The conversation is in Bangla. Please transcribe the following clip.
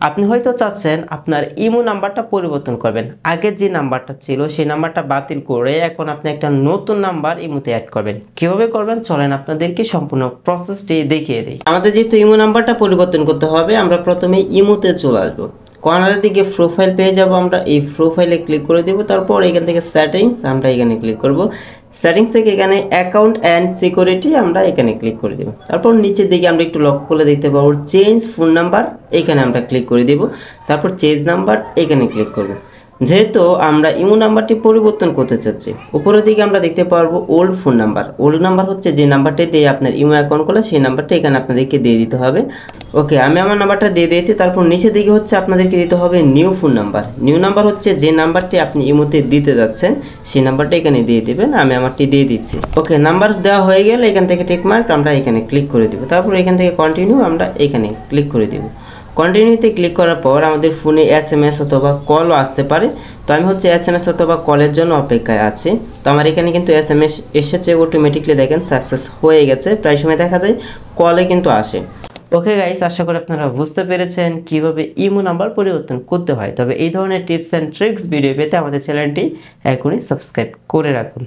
আপনি হয়তো চাচ্ছেন আপনার ইমো নাম্বারটা পরিবর্তন করবেন, আগের যে নাম্বারটা ছিল সেই নাম্বারটা বাতিল করে এখন আপনি একটা নতুন নাম্বার ইমোতে অ্যাড করবেন। কিভাবে করবেন চলেন আপনাদেরকে সম্পূর্ণ প্রসেসটি দেখিয়ে দিই। আমাদের যেহেতু ইমো নাম্বারটা পরিবর্তন করতে হবে, আমরা প্রথমে ইমোতে চলে আসবো। কর্নারের দিকে প্রোফাইল পেয়ে যাব, আমরা এই প্রোফাইলে ক্লিক করে দেব। তারপর এখান থেকে সেটিংস আমরা এখানে ক্লিক করব। সেটিংস থেকে এখানে অ্যাকাউন্ট অ্যান্ড সিকিউরিটি আমরা এখানে ক্লিক করে দেব। তারপর নিচের দিকে আমরা একটু লক্ষ্য করে দেখতে পাবো চেঞ্জ ফোন নাম্বার, এখানে আমরা ক্লিক করে দেব। তারপর চেঞ্জ নাম্বার এখানে ক্লিক করব। যেহেতু আমরা ইমো নাম্বারটি পরিবর্তন করতে চাচ্ছি, উপরের দিকে আমরা দেখতে পারবো old phone number. Old number হচ্ছে যে নাম্বারটি দিয়ে আপনার ইমো অ্যাকাউন্ট করলে সেই নাম্বারটা এখানে আপনাদেরকে দিয়ে দিতে হবে। ওকে, আমি আমার নাম্বারটা দিয়ে দিয়েছি। তারপর নিচের দিকে হচ্ছে আপনাদেরকে দিতে হবে new phone number. New number হচ্ছে যে নাম্বারটি আপনি ইমোতে দিতে যাচ্ছেন সেই নাম্বারটা এখানে দিয়ে দিবেন। আমি আমারটি দিয়ে দিচ্ছি। ওকে, নাম্বার দেওয়া হয়ে গেলে এখান থেকে টিকমার্ক আমরা এখানে ক্লিক করে দেব। তারপর এখান থেকে কন্টিনিউ আমরা এখানে ক্লিক করে দেব। কন্টিনিউতে ক্লিক করার পর আমাদের ফোনে SMS অথবা কলও আসতে পারে। তো আমি হচ্ছে SMS অথবা কলের জন্য অপেক্ষায় আছি। তো আমার এখানে কিন্তু SMS এসেছে অটোমেটিকলি, দেখেন সাকসেস হয়ে গেছে। প্রায় সময় দেখা যায় কলে কিন্তু আসে। ওকে গাইস, আশা করি আপনারা বুঝতে পেরেছেন কিভাবে ইমো নাম্বার পরিবর্তন করতে হয়। তবে এই ধরনের টিপস অ্যান্ড ট্রিক্স ভিডিও পেতে আমাদের চ্যানেলটি এখনই সাবস্ক্রাইব করে রাখুন।